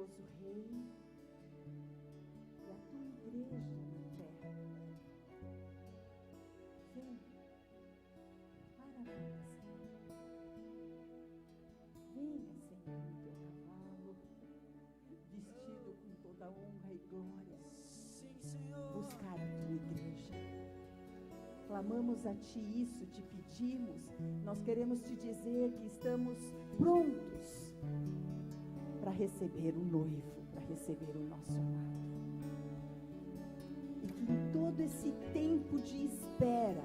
glorioso Rei e a tua igreja na terra. Vem, maravilha, Senhor. Venha, Senhor, no teu cavalo, vestido com toda honra e glória, buscar a tua igreja. Clamamos a Ti isso, te pedimos, nós queremos te dizer que estamos prontos para receber o noivo, para receber o nosso amado. E que em todo esse tempo de espera,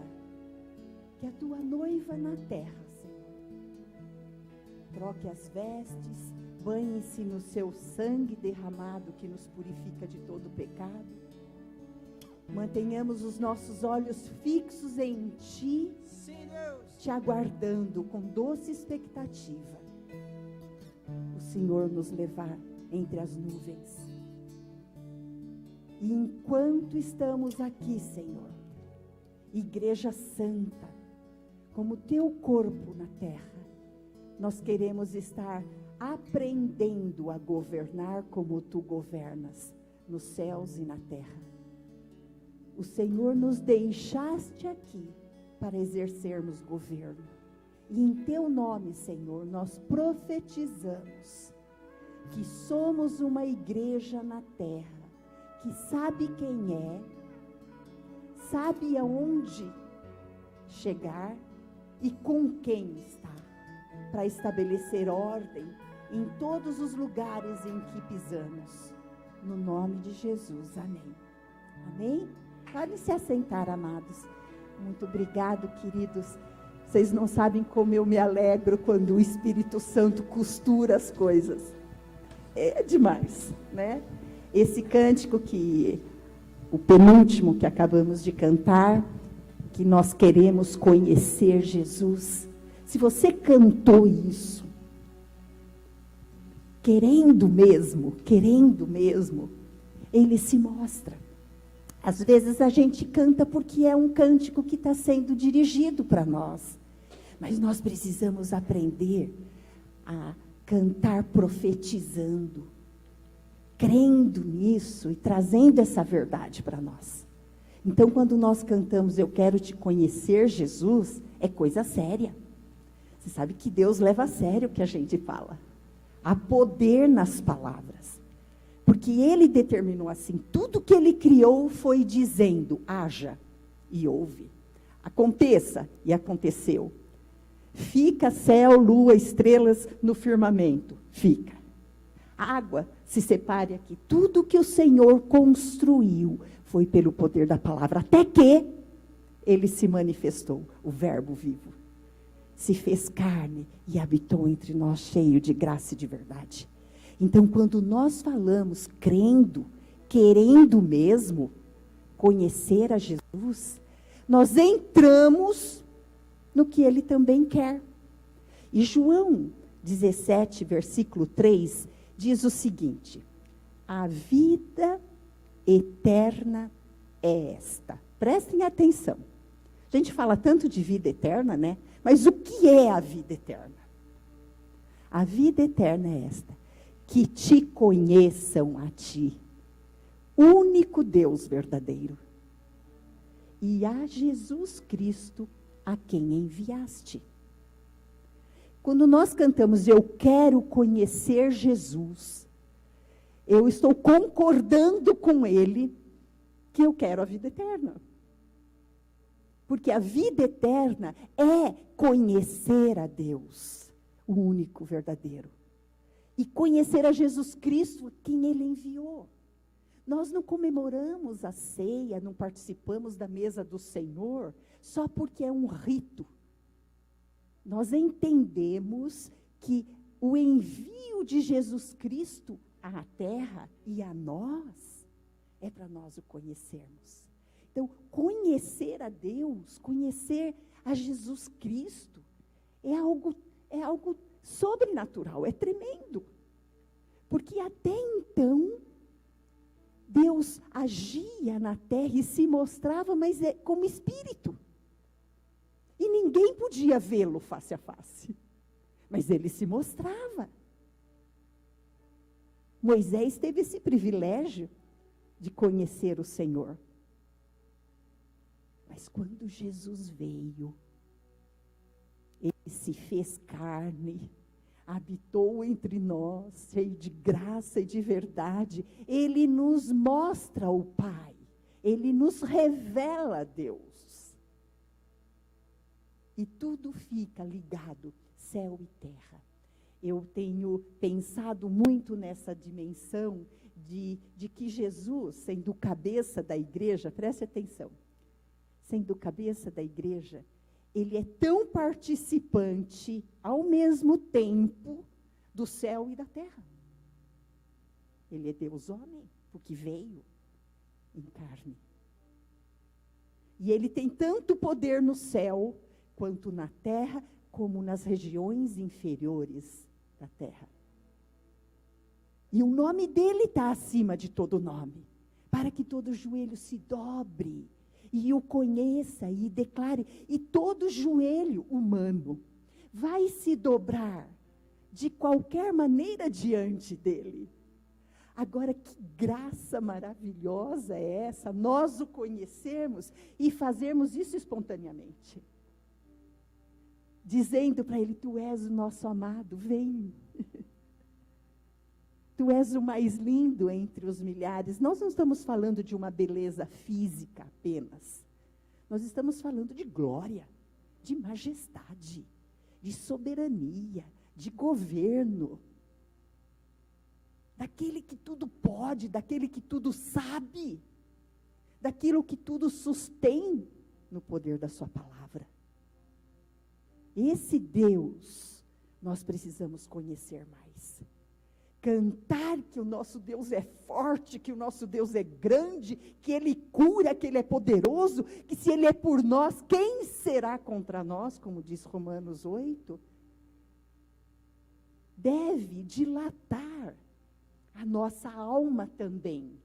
que a tua noiva na terra, Senhor, troque as vestes, banhe-se no seu sangue derramado que nos purifica de todo pecado. Mantenhamos os nossos olhos fixos em Ti, Te aguardando com doce expectativa. O Senhor nos levar entre as nuvens. E enquanto estamos aqui, Senhor, Igreja Santa, como Teu corpo na terra, nós queremos estar aprendendo a governar como Tu governas, nos céus e na terra. O Senhor nos deixaste aqui para exercermos governo. E em Teu nome, Senhor, nós profetizamos que somos uma igreja na terra, que sabe quem é, sabe aonde chegar e com quem está, para estabelecer ordem em todos os lugares em que pisamos. No nome de Jesus, amém. Amém? Podem se assentar, amados. Muito obrigado, queridos. Vocês não sabem como eu me alegro quando o Espírito Santo costura as coisas. É demais, né? Esse cântico o penúltimo que acabamos de cantar, que nós queremos conhecer Jesus. Se você cantou isso, querendo mesmo, Ele se mostra. Às vezes a gente canta porque é um cântico que está sendo dirigido para nós. Mas nós precisamos aprender a cantar profetizando, crendo nisso e trazendo essa verdade para nós. Então, quando nós cantamos Eu Quero Te Conhecer, Jesus, é coisa séria. Você sabe que Deus leva a sério o que a gente fala. Há poder nas palavras. Porque Ele determinou assim, tudo que Ele criou foi dizendo, haja e houve. Aconteça e aconteceu. Fica céu, lua, estrelas no firmamento. Fica. Água se separe aqui. Tudo que o Senhor construiu foi pelo poder da palavra. Até que Ele se manifestou, o verbo vivo. Se fez carne e habitou entre nós cheio de graça e de verdade. Então, quando nós falamos crendo, querendo mesmo conhecer a Jesus, nós entramos no que Ele também quer. E João 17, versículo 3, diz o seguinte: a vida eterna é esta. Prestem atenção. A gente fala tanto de vida eterna, né? Mas o que é a vida eterna? A vida eterna é esta: que te conheçam a Ti, único Deus verdadeiro, e a Jesus Cristo, a quem enviaste. Quando nós cantamos Eu Quero Conhecer Jesus, eu estou concordando com Ele que eu quero a vida eterna. Porque a vida eterna é conhecer a Deus, o único verdadeiro. E conhecer a Jesus Cristo, a quem Ele enviou. Nós não comemoramos a ceia, não participamos da mesa do Senhor, só porque é um rito. Nós entendemos que o envio de Jesus Cristo à terra e a nós, é para nós o conhecermos. Então, conhecer a Deus, conhecer a Jesus Cristo, é algo sobrenatural, é tremendo. Porque até então, Deus agia na terra e se mostrava, mas como espírito. E ninguém podia vê-lo face a face. Mas Ele se mostrava. Moisés teve esse privilégio de conhecer o Senhor. Mas quando Jesus veio, ele se fez carne, habitou entre nós, cheio de graça e de verdade. Ele nos mostra o Pai, ele nos revela Deus. E tudo fica ligado, céu e terra. Eu tenho pensado muito nessa dimensão de que Jesus, sendo cabeça da igreja, preste atenção, sendo cabeça da igreja, ele é tão participante, ao mesmo tempo, do céu e da terra. Ele é Deus homem, porque veio em carne. E ele tem tanto poder no céu, quanto na terra, como nas regiões inferiores da terra. E o nome dele está acima de todo nome, para que todo joelho se dobre, e o conheça e declare, e todo joelho humano vai se dobrar de qualquer maneira diante dele. Agora, que graça maravilhosa é essa, nós o conhecermos e fazermos isso espontaneamente. Dizendo para ele, tu és o nosso amado, vem. Tu és o mais lindo entre os milhares. Nós não estamos falando de uma beleza física apenas. Nós estamos falando de glória, de majestade, de soberania, de governo. Daquele que tudo pode, daquele que tudo sabe, daquilo que tudo sustém no poder da sua palavra. Esse Deus, nós precisamos conhecer mais. Cantar que o nosso Deus é forte, que o nosso Deus é grande, que Ele cura, que Ele é poderoso, que se Ele é por nós, quem será contra nós, como diz Romanos 8? Deve dilatar a nossa alma também.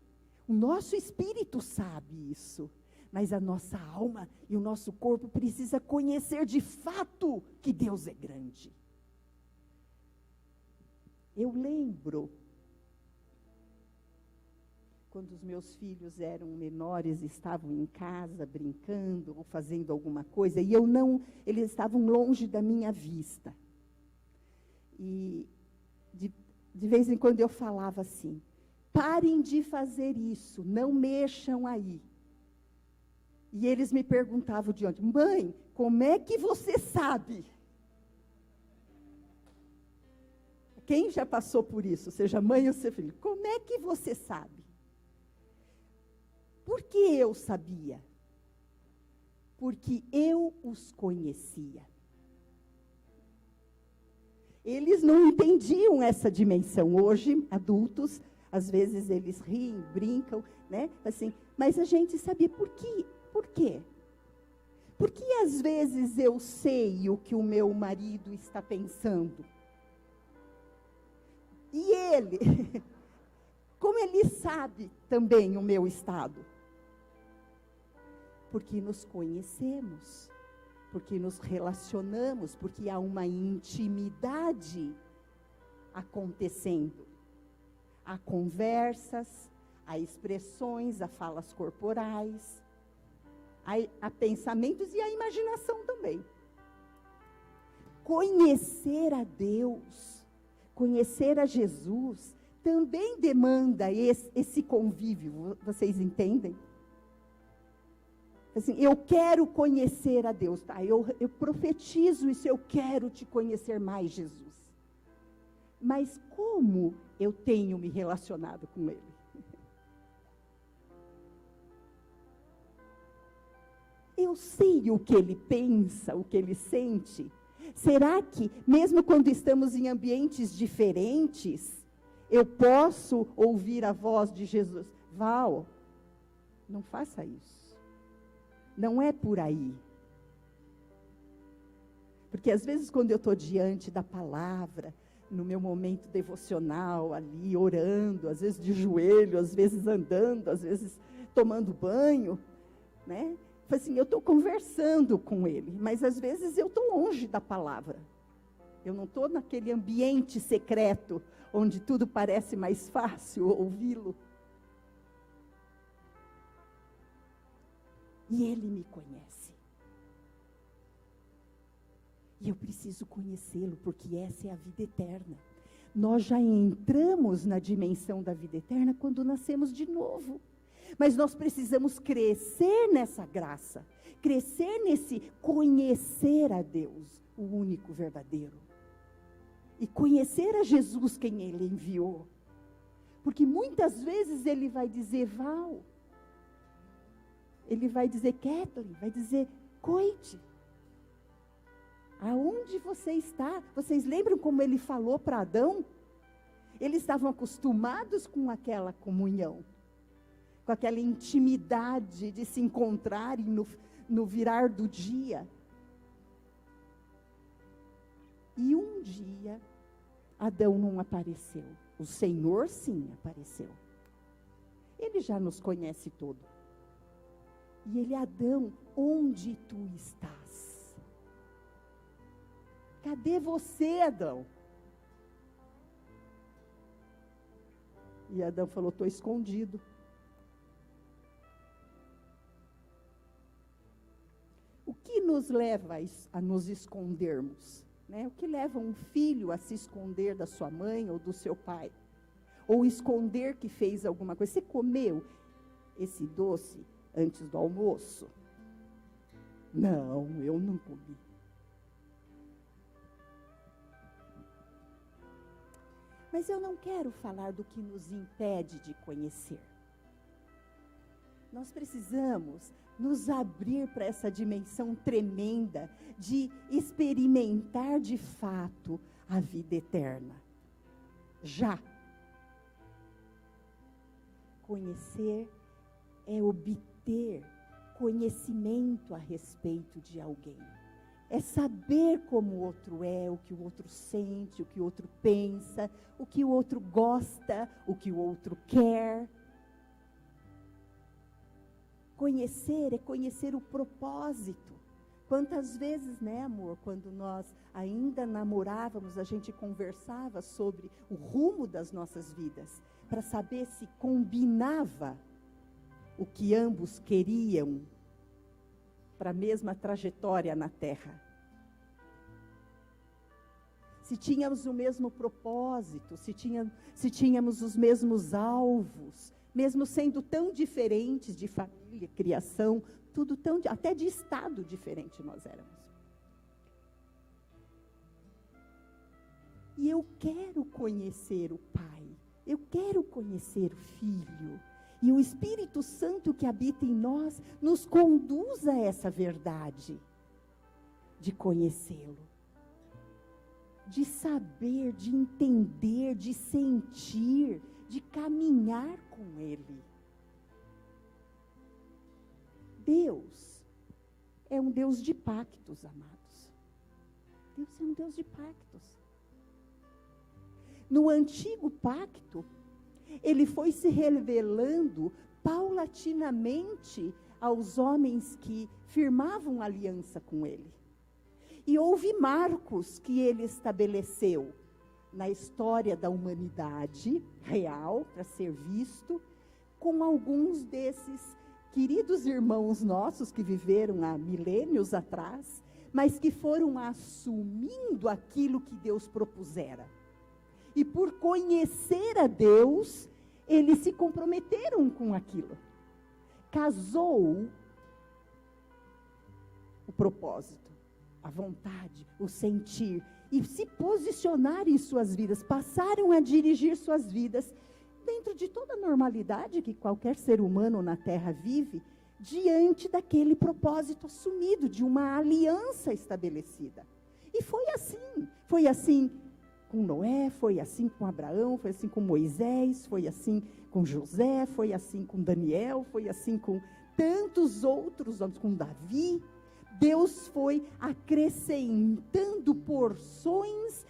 O nosso espírito sabe isso. Mas a nossa alma e o nosso corpo precisa conhecer de fato que Deus é grande. Eu lembro, quando os meus filhos eram menores, estavam em casa brincando ou fazendo alguma coisa, e eles estavam longe da minha vista. E de vez em quando eu falava assim, parem de fazer isso, não mexam aí. E eles me perguntavam de onde? Mãe, como é que você sabe? Quem já passou por isso, seja mãe ou seu filho, como é que você sabe? Por que eu sabia? Porque eu os conhecia. Eles não entendiam essa dimensão. Hoje, adultos, às vezes eles riem, brincam, né? Assim, mas a gente sabia por quê? Por quê? Porque às vezes eu sei o que o meu marido está pensando. E ele, como ele sabe também o meu estado? Porque nos conhecemos, porque nos relacionamos, porque há uma intimidade acontecendo. Há conversas, há expressões, há falas corporais, há pensamentos e a imaginação também. Conhecer a Deus, conhecer a Jesus, também demanda esse convívio, vocês entendem? Assim, eu quero conhecer a Deus, tá? Eu profetizo isso, eu quero te conhecer mais, Jesus. Mas como eu tenho me relacionado com Ele? Eu sei o que Ele pensa, o que Ele sente. Será que, mesmo quando estamos em ambientes diferentes, eu posso ouvir a voz de Jesus? Val, não faça isso. Não é por aí. Porque às vezes quando eu estou diante da palavra, no meu momento devocional ali, orando, às vezes de joelho, às vezes andando, às vezes tomando banho, né? Assim, eu estou conversando com Ele, mas às vezes eu estou longe da palavra. Eu não estou naquele ambiente secreto, onde tudo parece mais fácil ouvi-lo. E Ele me conhece. E eu preciso conhecê-lo, porque essa é a vida eterna. Nós já entramos na dimensão da vida eterna quando nascemos de novo. Mas nós precisamos crescer nessa graça, crescer nesse conhecer a Deus, o único verdadeiro. E conhecer a Jesus, quem Ele enviou. Porque muitas vezes Ele vai dizer, Val. Ele vai dizer, Kathleen, vai dizer, Coite. Aonde você está? Vocês lembram como Ele falou para Adão? Eles estavam acostumados com aquela comunhão. Com aquela intimidade de se encontrarem no virar do dia. E um dia, Adão não apareceu. O Senhor sim apareceu. Ele já nos conhece todo. E ele, Adão, onde tu estás? Cadê você, Adão? E Adão falou, estou escondido. O que nos leva a nos escondermos? Né? O que leva um filho a se esconder da sua mãe ou do seu pai? Ou esconder que fez alguma coisa? Você comeu esse doce antes do almoço? Não, eu não comi. Mas eu não quero falar do que nos impede de conhecer. Nós precisamos nos abrir para essa dimensão tremenda de experimentar de fato a vida eterna. Já. Conhecer é obter conhecimento a respeito de alguém. É saber como o outro é, o que o outro sente, o que o outro pensa, o que o outro gosta, o que o outro quer. Conhecer é conhecer o propósito. Quantas vezes, né, amor, quando nós ainda namorávamos, a gente conversava sobre o rumo das nossas vidas, para saber se combinava o que ambos queriam para a mesma trajetória na Terra. Se tínhamos o mesmo propósito, se tínhamos os mesmos alvos, mesmo sendo tão diferentes de família, criação, tudo tão, até de estado diferente nós éramos. E eu quero conhecer o Pai, eu quero conhecer o Filho, e o Espírito Santo que habita em nós, nos conduz a essa verdade, de conhecê-lo, de saber, de entender, de sentir, de caminhar com Ele. Deus é um Deus de pactos, amados. Deus é um Deus de pactos. No antigo pacto, Ele foi se revelando paulatinamente aos homens que firmavam aliança com Ele. E houve marcos que Ele estabeleceu na história da humanidade real, para ser visto, com alguns desses queridos irmãos nossos que viveram há milênios atrás, mas que foram assumindo aquilo que Deus propusera. E por conhecer a Deus, eles se comprometeram com aquilo. Casou o propósito, a vontade, o sentir, e se posicionaram em suas vidas, passaram a dirigir suas vidas, dentro de toda a normalidade que qualquer ser humano na Terra vive, diante daquele propósito assumido, de uma aliança estabelecida. E foi assim com Noé, foi assim com Abraão, foi assim com Moisés, foi assim com José, foi assim com Daniel, foi assim com tantos outros homens, com Davi. Deus foi acrescentando porções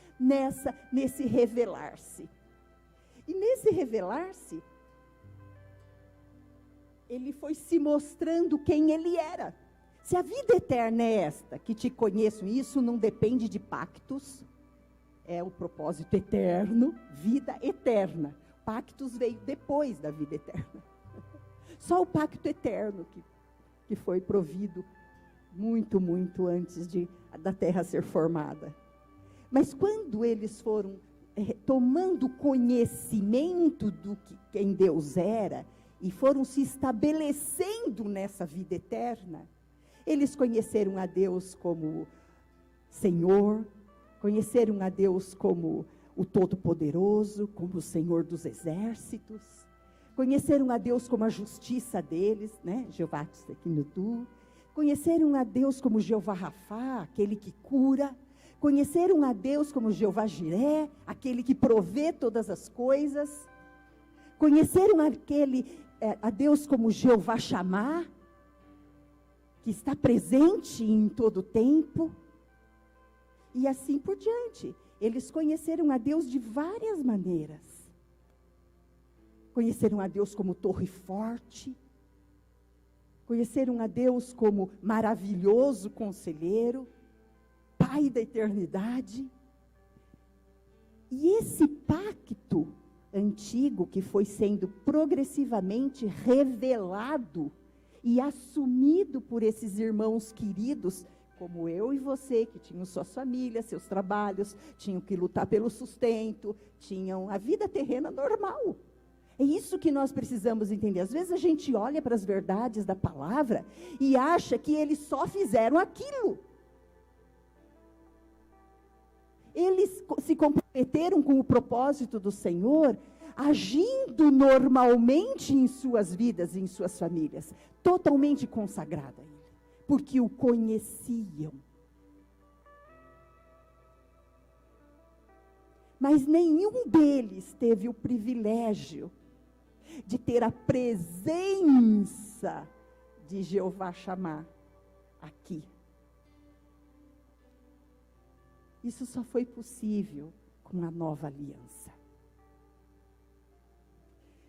nesse revelar-se. E nesse revelar-se, Ele foi se mostrando quem Ele era. Se a vida eterna é esta, que te conheço, isso não depende de pactos, é o propósito eterno, vida eterna. Pactos veio depois da vida eterna. Só o pacto eterno que foi provido muito, muito antes da terra ser formada. Mas quando eles foram tomando conhecimento do que quem Deus era, e foram se estabelecendo nessa vida eterna, eles conheceram a Deus como Senhor, conheceram a Deus como o Todo-Poderoso, como o Senhor dos Exércitos, conheceram a Deus como a justiça deles, né? Jeová Tsidkenu, conheceram a Deus como Jeová Rafá, aquele que cura, conheceram a Deus como Jeová Jiré, aquele que provê todas as coisas, conheceram a Deus como Jeová Chamá, que está presente em todo o tempo, e assim por diante. Eles conheceram a Deus de várias maneiras. Conheceram a Deus como Torre Forte, conheceram a Deus como maravilhoso conselheiro, Pai da eternidade. E esse pacto antigo que foi sendo progressivamente revelado e assumido por esses irmãos queridos, como eu e você, que tinham suas famílias, seus trabalhos, tinham que lutar pelo sustento, tinham a vida terrena normal. É isso que nós precisamos entender. Às vezes a gente olha para as verdades da palavra e acha que eles só fizeram aquilo. Eles se comprometeram com o propósito do Senhor, agindo normalmente em suas vidas, em suas famílias, totalmente consagrada a Ele, porque o conheciam. Mas nenhum deles teve o privilégio de ter a presença de Jeová Chamá aqui. Isso só foi possível com a nova aliança.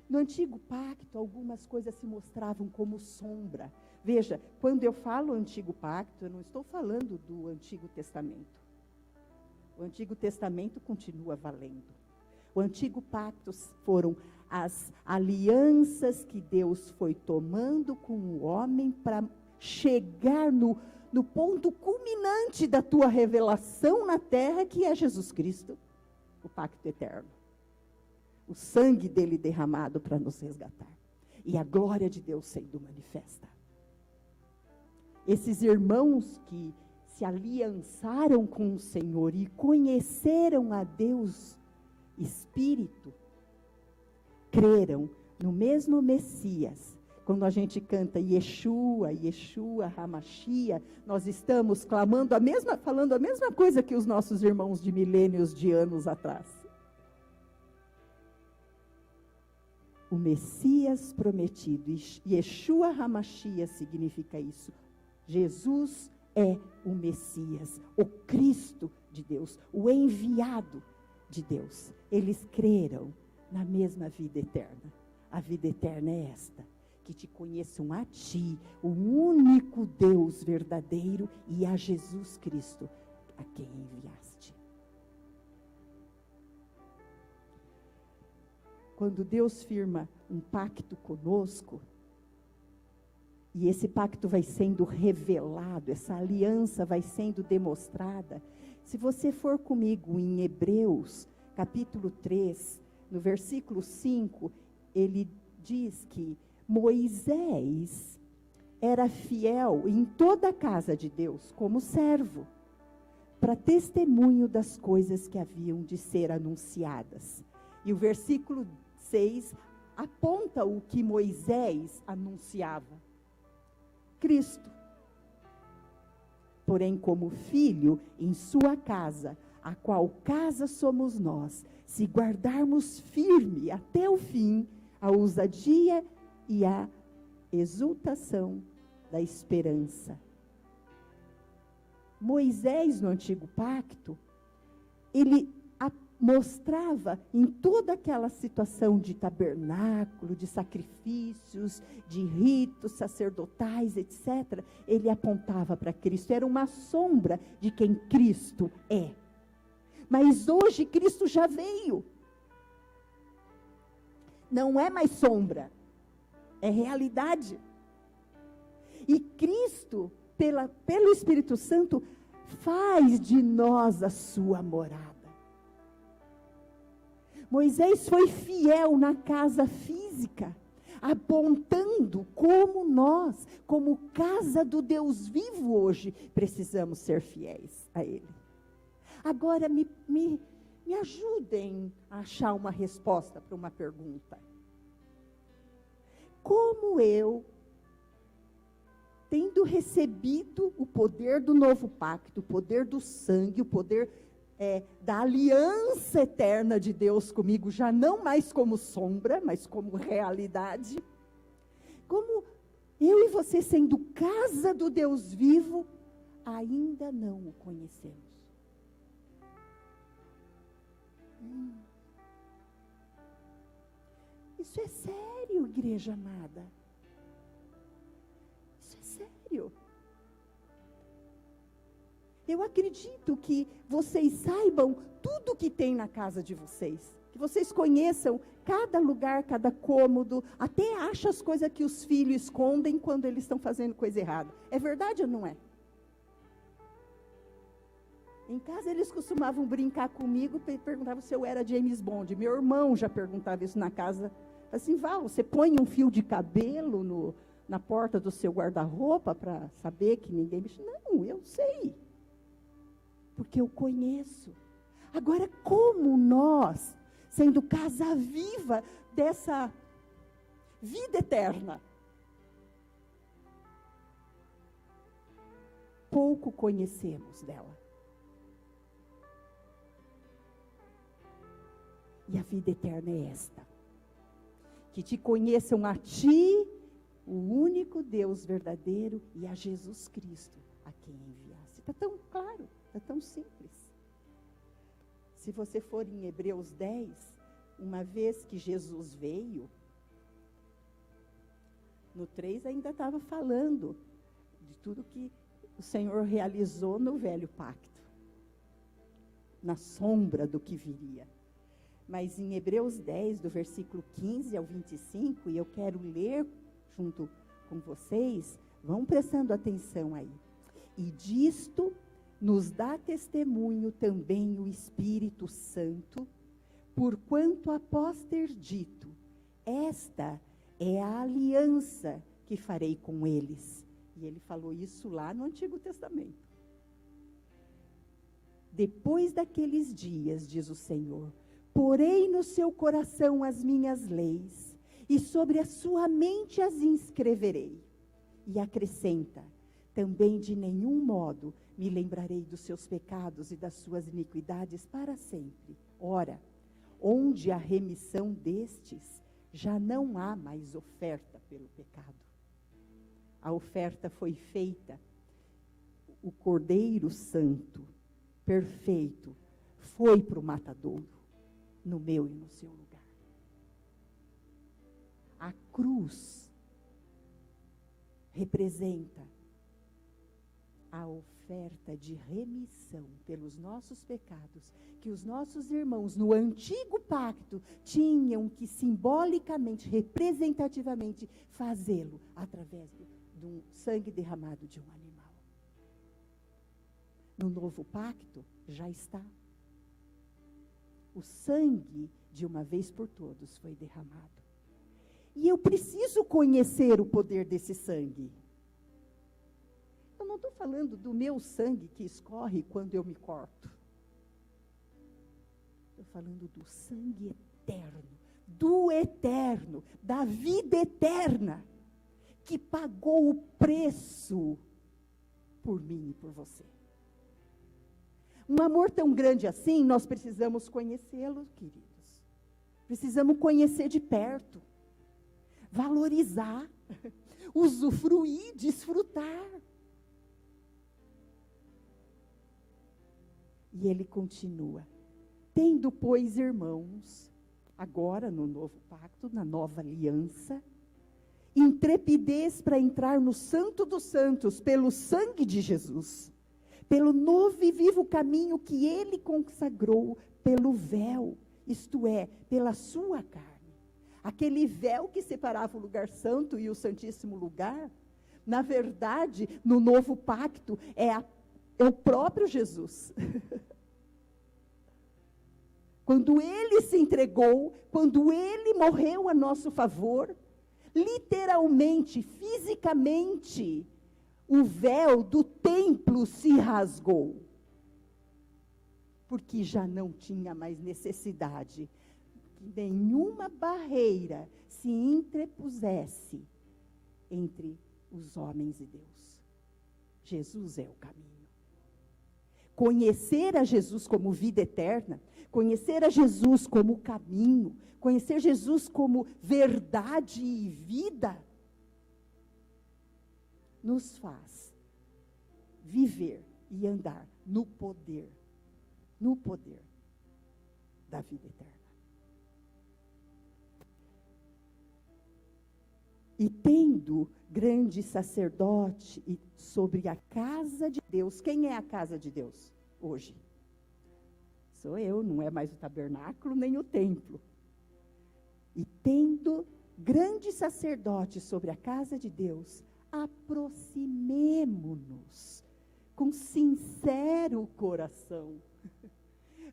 No antigo pacto, algumas coisas se mostravam como sombra. Veja, quando eu falo antigo pacto, eu não estou falando do Antigo Testamento. O Antigo Testamento continua valendo. O Antigo Pacto foram as alianças que Deus foi tomando com o homem para chegar no ponto culminante da tua revelação na terra, que é Jesus Cristo, o pacto eterno. O sangue dele derramado para nos resgatar. E a glória de Deus sendo manifesta. Esses irmãos que se aliançaram com o Senhor e conheceram a Deus Espírito, creram no mesmo Messias. Quando a gente canta Yeshua, Yeshua, Hamashia, nós estamos falando a mesma coisa que os nossos irmãos de milênios de anos atrás. O Messias prometido, Yeshua Hamashia significa isso. Jesus é o Messias, o Cristo de Deus, o enviado de Deus. Eles creram na mesma vida eterna. A vida eterna é esta: que te conheçam a ti, o único Deus verdadeiro, e a Jesus Cristo, a quem enviaste. Quando Deus firma um pacto conosco, e esse pacto vai sendo revelado, essa aliança vai sendo demonstrada. Se você for comigo em Hebreus, capítulo 3, no versículo 5, ele diz que Moisés era fiel em toda a casa de Deus, como servo, para testemunho das coisas que haviam de ser anunciadas. E o versículo 6 aponta o que Moisés anunciava: Cristo. Porém, como filho em sua casa, a qual casa somos nós, se guardarmos firme até o fim a ousadia e a exultação da esperança. Moisés, no antigo pacto, ele mostrava em toda aquela situação de tabernáculo, de sacrifícios, de ritos sacerdotais, etc. Ele apontava para Cristo, era uma sombra de quem Cristo é. Mas hoje Cristo já veio. Não é mais sombra, é realidade. E Cristo, pelo Espírito Santo, faz de nós a sua morada. Moisés foi fiel na casa física, apontando como nós, como casa do Deus vivo hoje, precisamos ser fiéis a Ele. Agora me ajudem a achar uma resposta para uma pergunta. Como eu, tendo recebido o poder do novo pacto, o poder do sangue, o poder da aliança eterna de Deus comigo, já não mais como sombra, mas como realidade, como eu e você, sendo casa do Deus vivo, ainda não o conhecemos. Isso é sério, igreja amada. Isso é sério. Eu acredito que vocês saibam tudo que tem na casa de vocês. Que vocês conheçam cada lugar, cada cômodo. Até acham as coisas que os filhos escondem quando eles estão fazendo coisa errada. É verdade ou não é? Em casa eles costumavam brincar comigo, perguntavam se eu era James Bond. Meu irmão já perguntava isso na casa. Assim, Val, você põe um fio de cabelo na porta do seu guarda-roupa para saber que ninguém mexe? Não, eu sei. Porque eu conheço. Agora, como nós, sendo casa viva dessa vida eterna, pouco conhecemos dela. E a vida eterna é esta: que te conheçam a ti, o único Deus verdadeiro, e a Jesus Cristo, a quem enviaste. Está tão claro, está tão simples. Se você for em Hebreus 10, uma vez que Jesus veio, no 3 ainda estava falando de tudo que o Senhor realizou no velho pacto, na sombra do que viria. Mas em Hebreus 10, do versículo 15 ao 25, e eu quero ler junto com vocês, vão prestando atenção aí. E disto nos dá testemunho também o Espírito Santo, porquanto após ter dito, esta é a aliança que farei com eles. E ele falou isso lá no Antigo Testamento. Depois daqueles dias, diz o Senhor, porei no seu coração as minhas leis, e sobre a sua mente as inscreverei. E acrescenta, também de nenhum modo me lembrarei dos seus pecados e das suas iniquidades para sempre. Ora, onde há remissão destes, já não há mais oferta pelo pecado. A oferta foi feita, o Cordeiro Santo, perfeito, foi para o matadouro, no meu e no seu lugar. A cruz representa a oferta de remissão pelos nossos pecados, que os nossos irmãos no antigo pacto tinham que simbolicamente, representativamente, fazê-lo através do sangue derramado de um animal. No novo pacto já está. O sangue, de uma vez por todos, foi derramado. E eu preciso conhecer o poder desse sangue. Eu não estou falando do meu sangue que escorre quando eu me corto. Estou falando do sangue eterno, do eterno, da vida eterna, que pagou o preço por mim e por você. Um amor tão grande assim, nós precisamos conhecê-lo, queridos. Precisamos conhecer de perto, valorizar, usufruir, desfrutar. E ele continua, tendo, pois, irmãos, agora no novo pacto, na nova aliança, intrepidez para entrar no Santo dos Santos pelo sangue de Jesus, pelo novo e vivo caminho que ele consagrou pelo véu, isto é, pela sua carne. Aquele véu que separava o lugar santo e o santíssimo lugar, na verdade, no novo pacto, é o próprio Jesus. Quando ele se entregou, quando ele morreu a nosso favor, literalmente, fisicamente, o véu do templo se rasgou. Porque já não tinha mais necessidade que nenhuma barreira se interpusesse entre os homens e Deus. Jesus é o caminho. Conhecer a Jesus como vida eterna, conhecer a Jesus como caminho, conhecer Jesus como verdade e vida, nos faz viver e andar no poder da vida eterna. E tendo grande sacerdote sobre a casa de Deus. Quem é a casa de Deus hoje? Sou eu, não é mais o tabernáculo nem o templo. E tendo grande sacerdote sobre a casa de Deus, aproximemo-nos com sincero coração.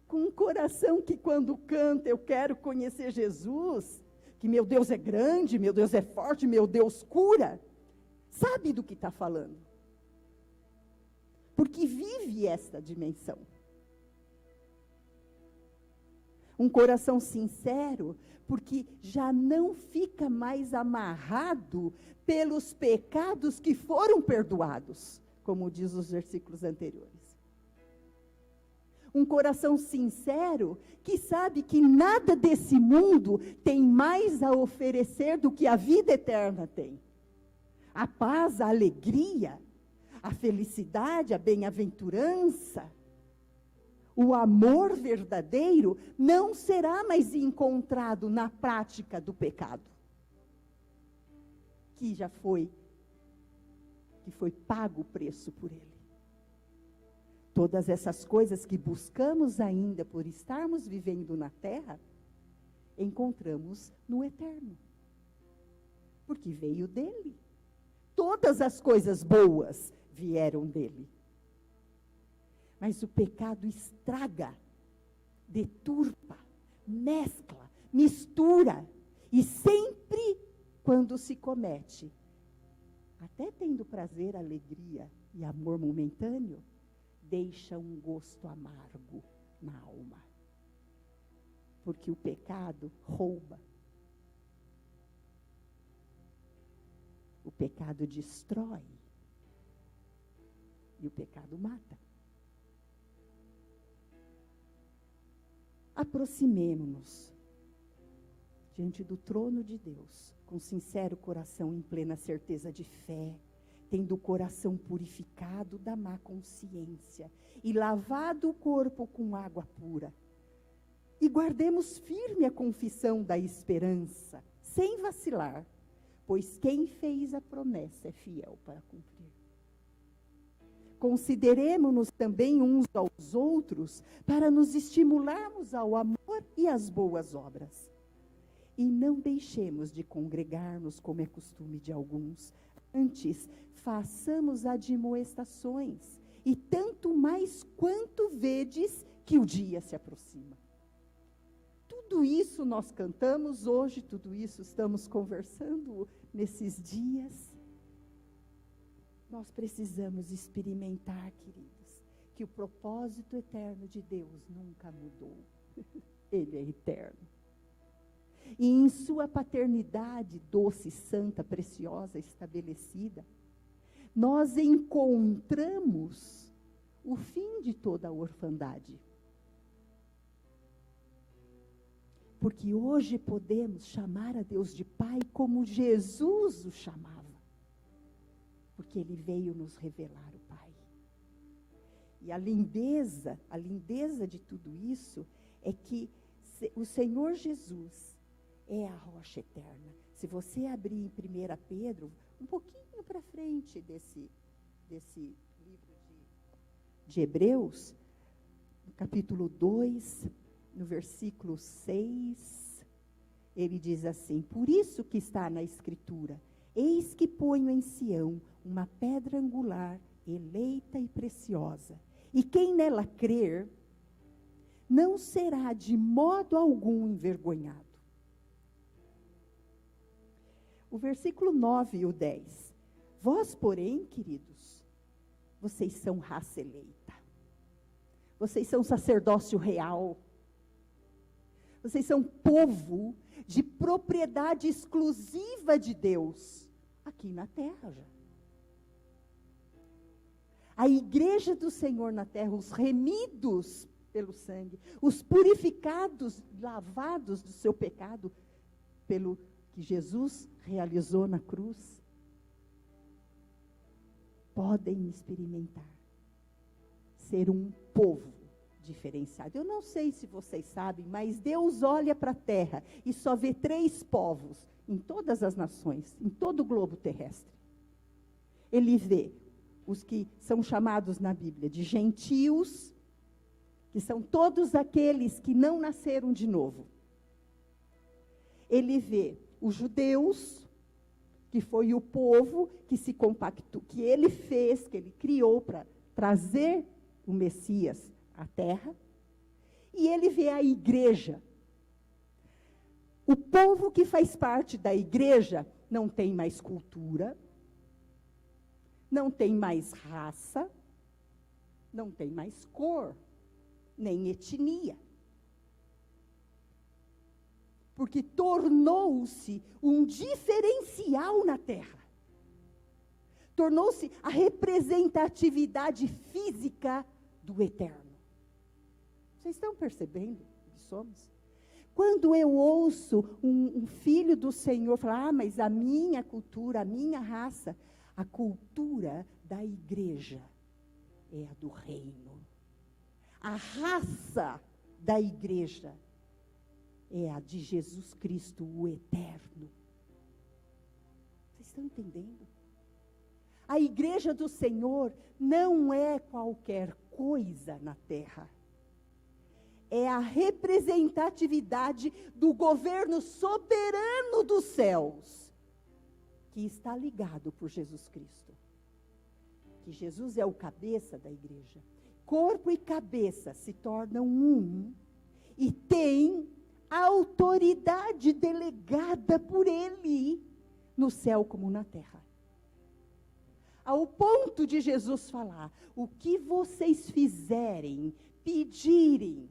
Com um coração que quando canta eu quero conhecer Jesus, que meu Deus é grande, meu Deus é forte, meu Deus cura, sabe do que está falando. Porque vive esta dimensão. Um coração sincero, porque já não fica mais amarrado pelos pecados que foram perdoados, como diz os versículos anteriores. Um coração sincero, que sabe que nada desse mundo tem mais a oferecer do que a vida eterna tem. A paz, a alegria, a felicidade, a bem-aventurança, o amor verdadeiro não será mais encontrado na prática do pecado. Que foi pago o preço por ele. Todas essas coisas que buscamos ainda por estarmos vivendo na terra, encontramos no eterno. Porque veio dele. Todas as coisas boas vieram dele. Mas o pecado estraga, deturpa, mescla, mistura. E sempre quando se comete, até tendo prazer, alegria e amor momentâneo, deixa um gosto amargo na alma. Porque o pecado rouba. O pecado destrói. E o pecado mata. Aproximemo-nos diante do trono de Deus, com sincero coração, em plena certeza de fé, tendo o coração purificado da má consciência e lavado o corpo com água pura. E guardemos firme a confissão da esperança, sem vacilar, pois quem fez a promessa é fiel para cumprir. Consideremo-nos também uns aos outros para nos estimularmos ao amor e às boas obras. E não deixemos de congregar-nos como é costume de alguns. Antes, façamos admoestações, e tanto mais quanto vedes que o dia se aproxima. Tudo isso nós cantamos hoje, tudo isso estamos conversando nesses dias. Nós precisamos experimentar, queridos, que o propósito eterno de Deus nunca mudou. Ele é eterno. E em sua paternidade doce, santa, preciosa, estabelecida, nós encontramos o fim de toda a orfandade. Porque hoje podemos chamar a Deus de Pai como Jesus o chamava. Porque Ele veio nos revelar o Pai. E a lindeza de tudo isso é que o Senhor Jesus é a rocha eterna. Se você abrir em 1 Pedro, um pouquinho para frente desse livro de Hebreus, no capítulo 2, no versículo 6, ele diz assim: por isso que está na Escritura, eis que ponho em Sião uma pedra angular, eleita e preciosa, e quem nela crer, não será de modo algum envergonhado. O versículo 9 e o 10. Vós, porém, queridos, vocês são raça eleita. Vocês são sacerdócio real. Vocês são povo de propriedade exclusiva de Deus, aqui na terra já. A igreja do Senhor na terra, os remidos pelo sangue, os purificados, lavados do seu pecado, pelo que Jesus realizou na cruz, podem experimentar ser um povo diferenciado. Eu não sei se vocês sabem, mas Deus olha para a terra e só vê 3 povos em todas as nações, em todo o globo terrestre. Ele vê os que são chamados na Bíblia de gentios, que são todos aqueles que não nasceram de novo. Ele vê os judeus, que foi o povo que se compactou, que ele fez, que ele criou para trazer o Messias à terra. E ele vê a igreja. O povo que faz parte da igreja não tem mais cultura, não tem mais raça, não tem mais cor, nem etnia. Porque tornou-se um diferencial na terra. Tornou-se a representatividade física do eterno. Vocês estão percebendo o que somos? Quando eu ouço um filho do Senhor falar, mas a minha cultura, a minha raça, a cultura da igreja é a do reino. A raça da igreja é a de Jesus Cristo, o eterno. Vocês estão entendendo? A igreja do Senhor não é qualquer coisa na terra. É a representatividade do governo soberano dos céus, que está ligado por Jesus Cristo. Que Jesus é o cabeça da igreja. Corpo e cabeça se tornam um e tem autoridade delegada por ele no céu como na terra. Ao ponto de Jesus falar: o que vocês fizerem, pedirem,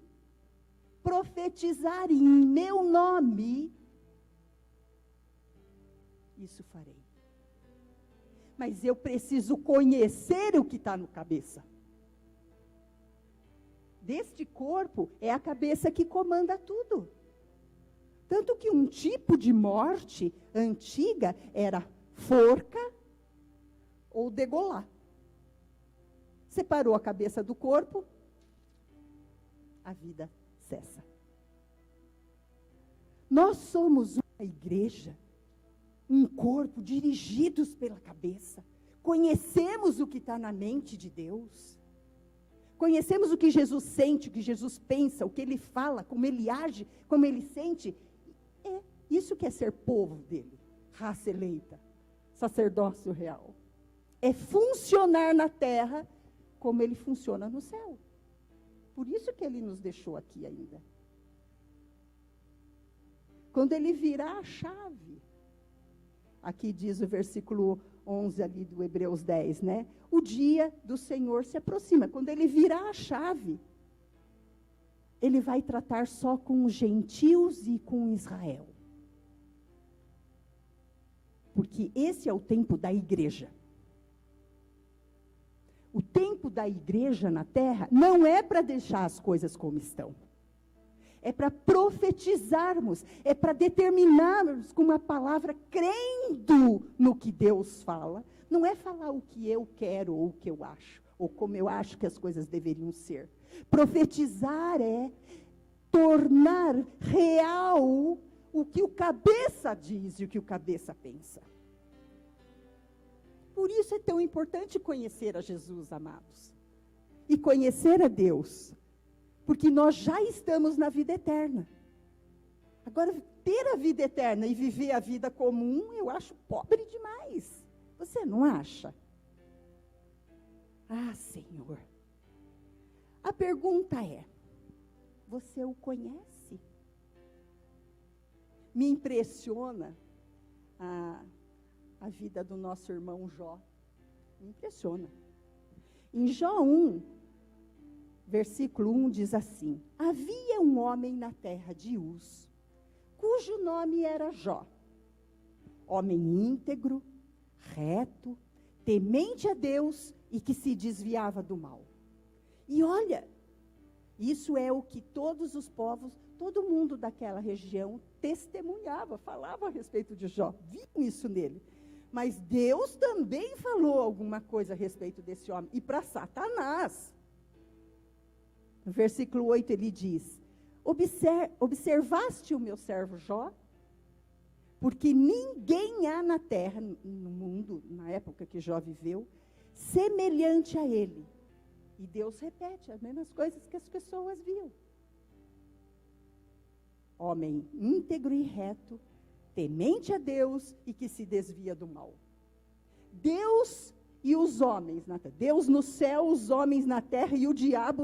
profetizarem em meu nome, isso farei. Mas eu preciso conhecer o que está no cabeça. Deste corpo é a cabeça que comanda tudo. Tanto que um tipo de morte antiga era forca ou degolar. Separou a cabeça do corpo, a vida cessa. Nós somos uma igreja, um corpo dirigidos pela cabeça. Conhecemos o que está na mente de Deus. Conhecemos o que Jesus sente, o que Jesus pensa, o que Ele fala, como Ele age, como Ele sente. É isso que é ser povo dele, raça eleita, sacerdócio real. É funcionar na terra como Ele funciona no céu. Por isso que Ele nos deixou aqui ainda. Quando Ele virar a chave, aqui diz o versículo 11 ali do Hebreus 10, né? O dia do Senhor se aproxima. Quando Ele virar a chave, Ele vai tratar só com os gentios e com Israel. Porque esse é o tempo da igreja. O tempo da igreja na terra não é para deixar as coisas como estão. É para profetizarmos, é para determinarmos com uma palavra, crendo no que Deus fala. Não é falar o que eu quero ou o que eu acho, ou como eu acho que as coisas deveriam ser. Profetizar é tornar real o que o cabeça diz e o que o cabeça pensa. Por isso é tão importante conhecer a Jesus, amados. e conhecer a Deus, porque nós já estamos na vida eterna. Agora, ter a vida eterna e viver a vida comum, eu acho pobre demais. Você não acha? Ah, Senhor. A pergunta é, você o conhece? Me impressiona a vida do nosso irmão Jó. Me impressiona. Em Jó 1, versículo 1 diz assim: havia um homem na terra de Uz, cujo nome era Jó. Homem íntegro, reto, temente a Deus e que se desviava do mal. E olha, isso é o que todos os povos, todo mundo daquela região testemunhava, falava a respeito de Jó, viam isso nele. Mas Deus também falou alguma coisa a respeito desse homem, e para Satanás. No versículo 8 ele diz: observaste o meu servo Jó? Porque ninguém há na terra, no mundo, na época que Jó viveu, semelhante a ele. E Deus repete as mesmas coisas que as pessoas viam. Homem íntegro e reto, temente a Deus e que se desvia do mal. Deus e os homens na terra. Deus no céu, os homens na terra e o diabo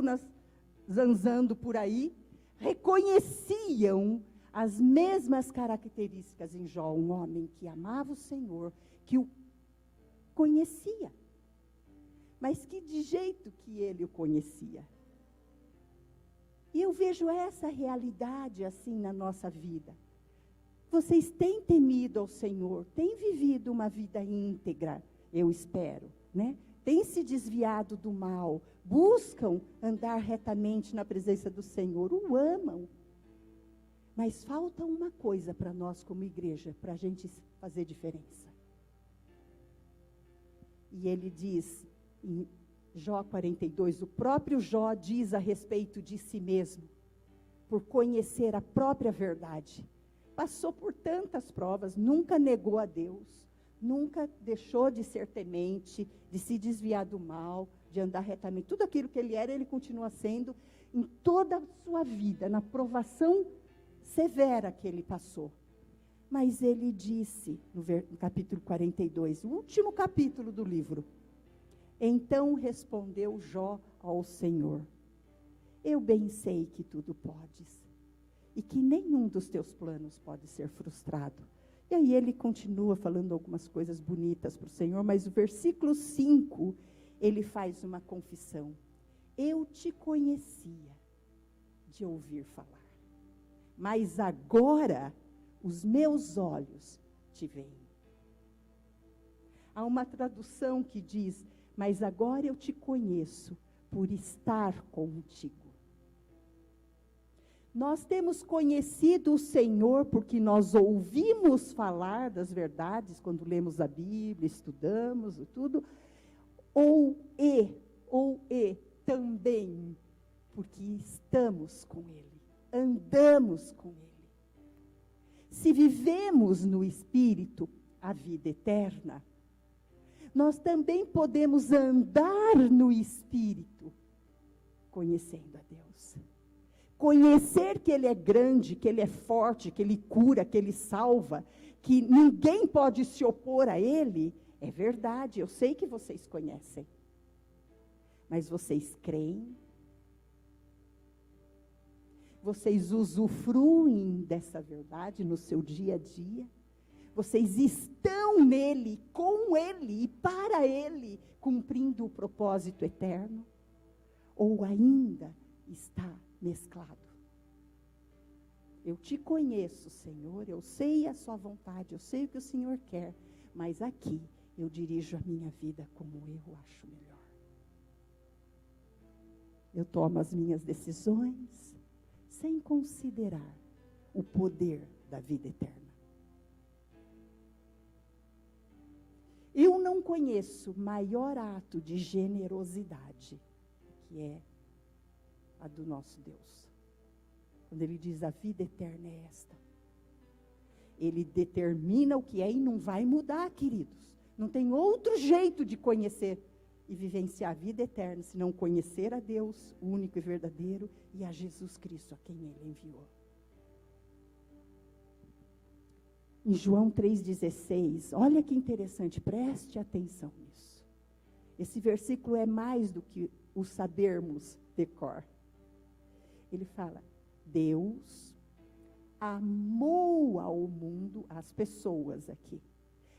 zanzando por aí, reconheciam as mesmas características em Jó. Um homem que amava o Senhor, que o conhecia. Mas que de jeito que ele o conhecia? E eu vejo essa realidade assim na nossa vida. Vocês têm temido ao Senhor, têm vivido uma vida íntegra, eu espero, né? Têm se desviado do mal, buscam andar retamente na presença do Senhor, o amam. Mas falta uma coisa para nós como igreja, para a gente fazer diferença. E ele diz, em Jó 42, o próprio Jó diz a respeito de si mesmo, por conhecer a própria verdade. Passou por tantas provas, nunca negou a Deus, nunca deixou de ser temente, de se desviar do mal, de andar retamente. Tudo aquilo que ele era, ele continua sendo em toda a sua vida, na provação severa que ele passou. Mas ele disse, no capítulo 42, o último capítulo do livro: então respondeu Jó ao Senhor: eu bem sei que tudo podes, e que nenhum dos teus planos pode ser frustrado. E aí ele continua falando algumas coisas bonitas para o Senhor, mas o versículo 5, ele faz uma confissão: eu te conhecia de ouvir falar, mas agora os meus olhos te veem. Há uma tradução que diz: mas agora eu te conheço por estar contigo. Nós temos conhecido o Senhor porque nós ouvimos falar das verdades quando lemos a Bíblia, estudamos e tudo, ou também porque estamos com Ele, andamos com Ele. Se vivemos no Espírito a vida eterna, nós também podemos andar no Espírito, conhecendo a Deus. Conhecer que Ele é grande, que Ele é forte, que Ele cura, que Ele salva, que ninguém pode se opor a Ele, é verdade, eu sei que vocês conhecem. Mas vocês creem? Vocês usufruem dessa verdade no seu dia a dia? Vocês estão nele, com Ele e para Ele, cumprindo o propósito eterno? Ou ainda está mesclado? Eu te conheço, Senhor, eu sei a sua vontade, eu sei o que o Senhor quer, mas aqui eu dirijo a minha vida como eu acho melhor. Eu tomo as minhas decisões sem considerar o poder da vida eterna. Eu não conheço maior ato de generosidade, que é a do nosso Deus. Quando Ele diz: a vida eterna é esta. Ele determina o que é e não vai mudar, queridos. Não tem outro jeito de conhecer e vivenciar a vida eterna se não conhecer a Deus, o único e verdadeiro, e a Jesus Cristo, a quem Ele enviou. Em João 3,16, olha que interessante, preste atenção nisso. Esse versículo é mais do que o sabermos de cor. Ele fala, Deus amou ao mundo, as pessoas aqui,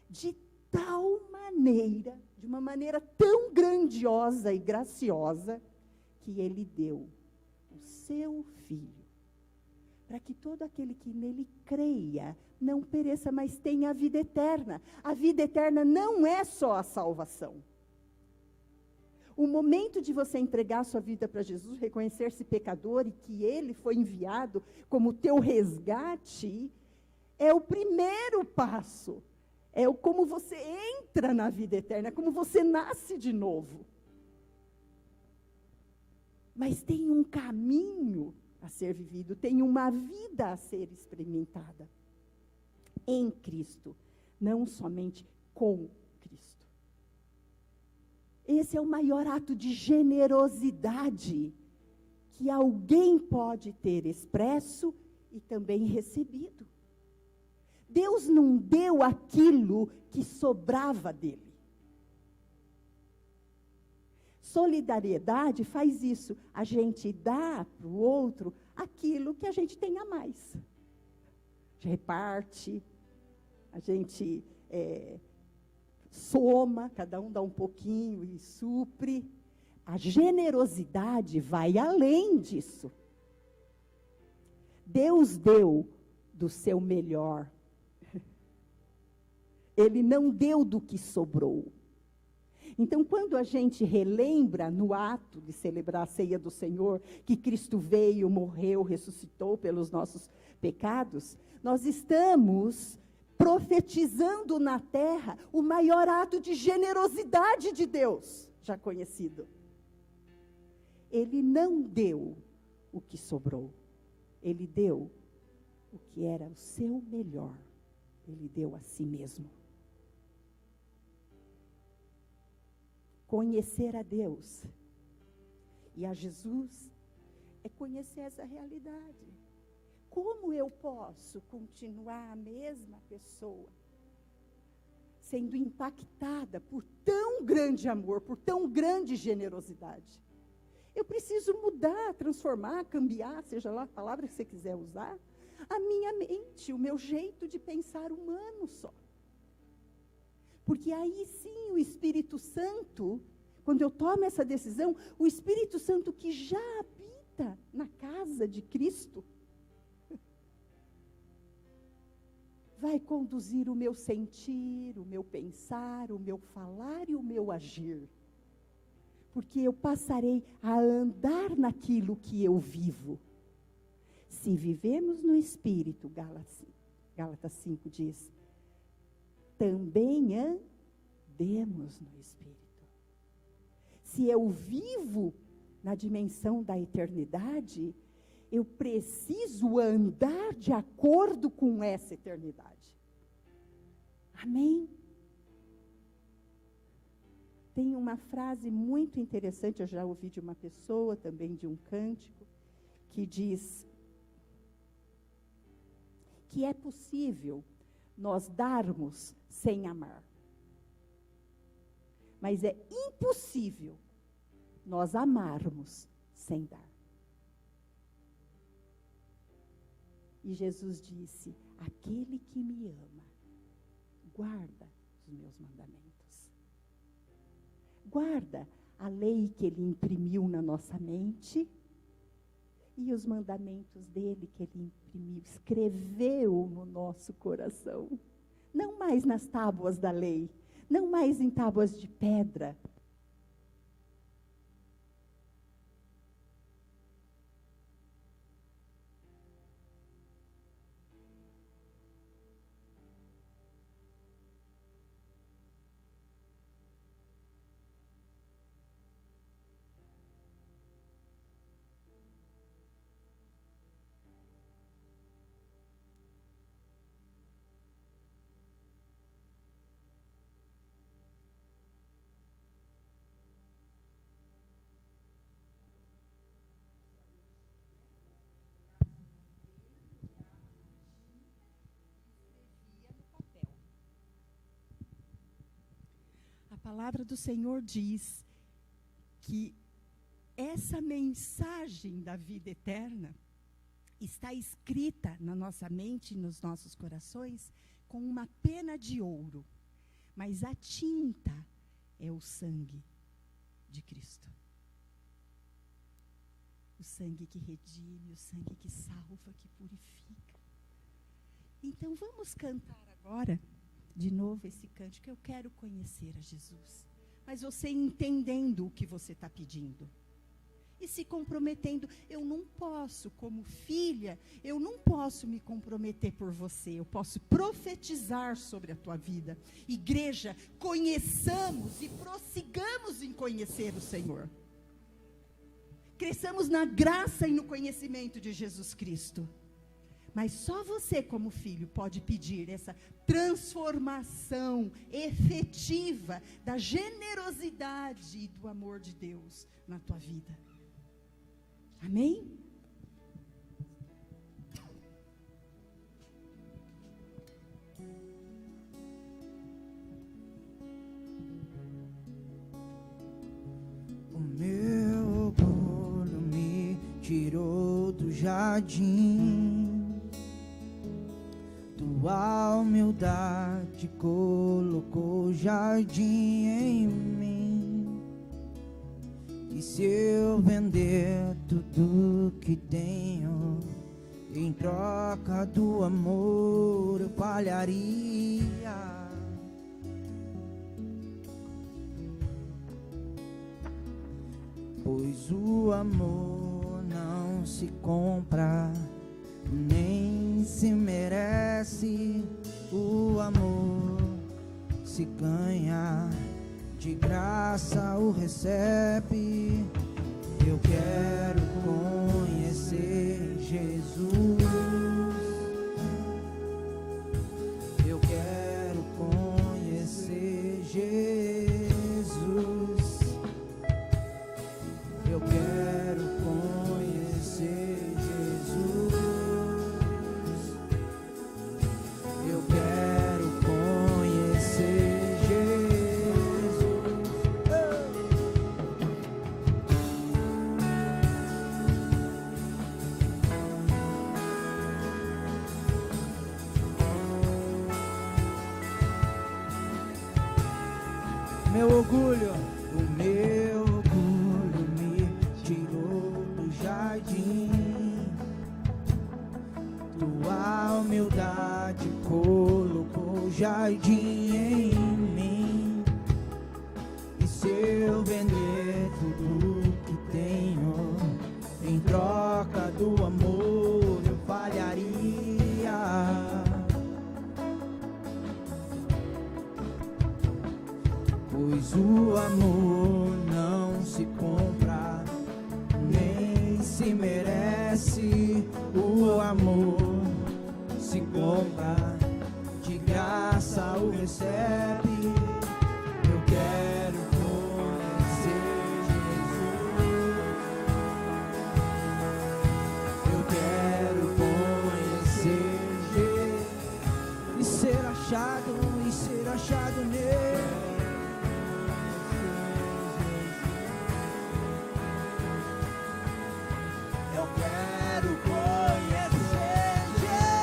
de tal maneira, de uma maneira tão grandiosa e graciosa, que Ele deu o seu Filho, para que todo aquele que nele creia, não pereça, mas tenha a vida eterna. A vida eterna não é só a salvação. O momento de você entregar a sua vida para Jesus, reconhecer-se pecador e que Ele foi enviado como teu resgate, é o primeiro passo. É como você entra na vida eterna, é como você nasce de novo. Mas tem um caminho a ser vivido, tem uma vida a ser experimentada. Em Cristo, não somente com Cristo. Esse é o maior ato de generosidade que alguém pode ter expresso e também recebido. Deus não deu aquilo que sobrava dele. Solidariedade faz isso. A gente dá para o outro aquilo que a gente tem a mais. A gente reparte, a gente soma, cada um dá um pouquinho e supre. A generosidade vai além disso. Deus deu do seu melhor. Ele não deu do que sobrou. Então, quando a gente relembra no ato de celebrar a ceia do Senhor, que Cristo veio, morreu, ressuscitou pelos nossos pecados, nós estamos profetizando na terra o maior ato de generosidade de Deus, já conhecido. Ele não deu o que sobrou, Ele deu o que era o seu melhor, Ele deu a si mesmo. Conhecer a Deus e a Jesus é conhecer essa realidade. Como eu posso continuar a mesma pessoa, sendo impactada por tão grande amor, por tão grande generosidade? Eu preciso mudar, transformar, cambiar, seja lá a palavra que você quiser usar, a minha mente, o meu jeito de pensar humano só. Porque aí sim o Espírito Santo, quando eu tomo essa decisão, o Espírito Santo que já habita na casa de Cristo, vai conduzir o meu sentir, o meu pensar, o meu falar e o meu agir. Porque eu passarei a andar naquilo que eu vivo. Se vivemos no Espírito, Gálatas 5 diz, também andemos no Espírito. Se eu vivo na dimensão da eternidade, eu preciso andar de acordo com essa eternidade. Amém? Tem uma frase muito interessante, eu já ouvi de uma pessoa, também de um cântico, que diz que é possível nós darmos sem amar. Mas é impossível nós amarmos sem dar. E Jesus disse, aquele que me ama, guarda os meus mandamentos. Guarda a lei que Ele imprimiu na nossa mente e os mandamentos dele que Ele imprimiu, escreveu no nosso coração. Não mais nas tábuas da lei, não mais em tábuas de pedra. palavra do Senhor diz que essa mensagem da vida eterna está escrita na nossa mente e nos nossos corações com uma pena de ouro, mas a tinta é o sangue de Cristo. O sangue que redime, o sangue que salva, que purifica. Então vamos cantar agora, de novo, esse cântico. Eu quero conhecer a Jesus. Mas você entendendo o que você está pedindo. E se comprometendo. Eu não posso, como filha, eu não posso me comprometer por você. Eu posso profetizar sobre a tua vida. Igreja, conheçamos e prossigamos em conhecer o Senhor. Cresçamos na graça e no conhecimento de Jesus Cristo. Mas só você, como filho, pode pedir essa transformação efetiva da generosidade e do amor de Deus na tua vida. Amém? O meu orgulho me tirou do jardim, tua humildade colocou jardim em mim. E se eu vender tudo que tenho, em troca do amor eu falharia. Pois o amor não se compra, nem se merece. O amor se ganha, de graça o recebe. Eu quero conhecer Jesus. Eu quero conhecer Jesus. Eu quero conhecer Jesus. Eu quero conhecer Jesus. Meu orgulho, o meu orgulho me tirou do jardim. Tua humildade colocou jardim em mim. E se eu vender tudo que tenho, em troca do amor eu falharia. Pois o amor não se compra, nem se merece. O amor se compra, de graça o recebe. Eu quero conhecer Jesus. Eu quero conhecer Jesus e ser achado nele. Eu quero conhecer Jesus,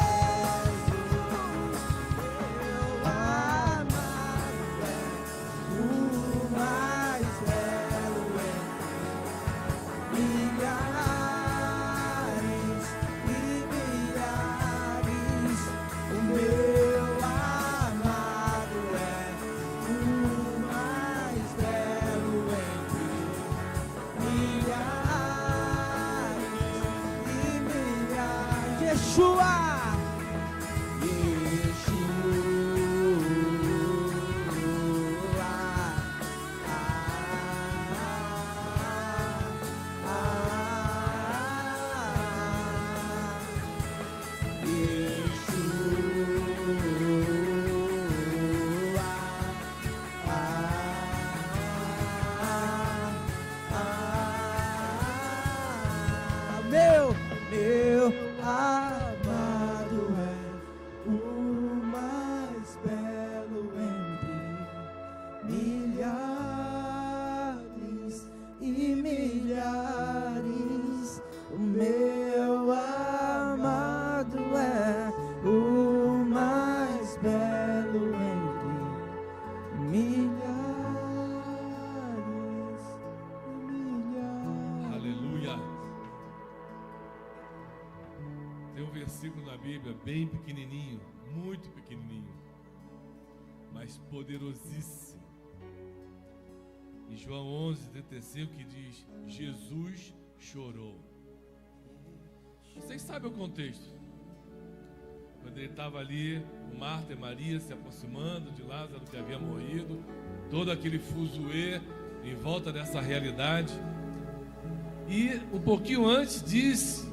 eu amar bem pequenininho, muito pequenininho, mas poderosíssimo. Em João 11:35 que diz: Jesus chorou. Vocês sabem o contexto. Quando ele estava ali, com Marta e Maria se aproximando de Lázaro que havia morrido, todo aquele fuzuê em volta dessa realidade. E um pouquinho antes diz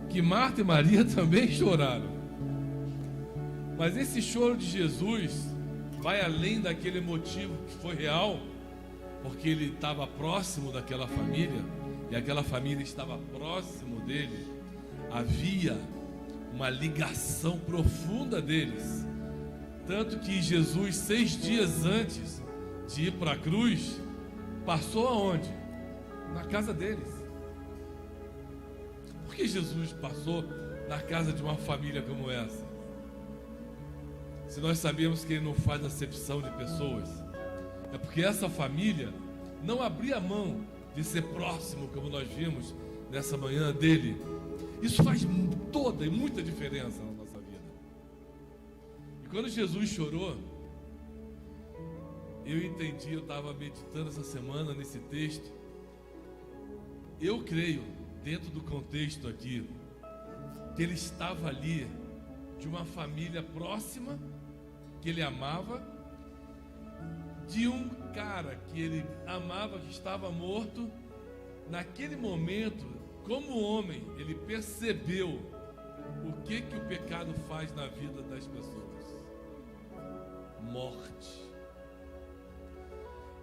que Marta e Maria também choraram. Mas esse choro de Jesus vai além daquele motivo que foi real, porque ele estava próximo daquela família e aquela família estava próximo dele. Havia uma ligação profunda deles, tanto que Jesus, 6 dias antes de ir para a cruz, passou aonde? Na casa deles. Por que Jesus passou na casa de uma família como essa? Se nós sabemos que ele não faz acepção de pessoas, é porque essa família não abria mão de ser próximo, como nós vimos nessa manhã dele. Isso faz toda e muita diferença na nossa vida. E quando Jesus chorou, eu entendi, eu estava meditando essa semana nesse texto. Eu creio, dentro do contexto aqui, que ele estava ali de uma família próxima, que ele amava, de um cara que ele amava, que estava morto. Naquele momento, como homem, ele percebeu o que o pecado faz na vida das pessoas. Morte.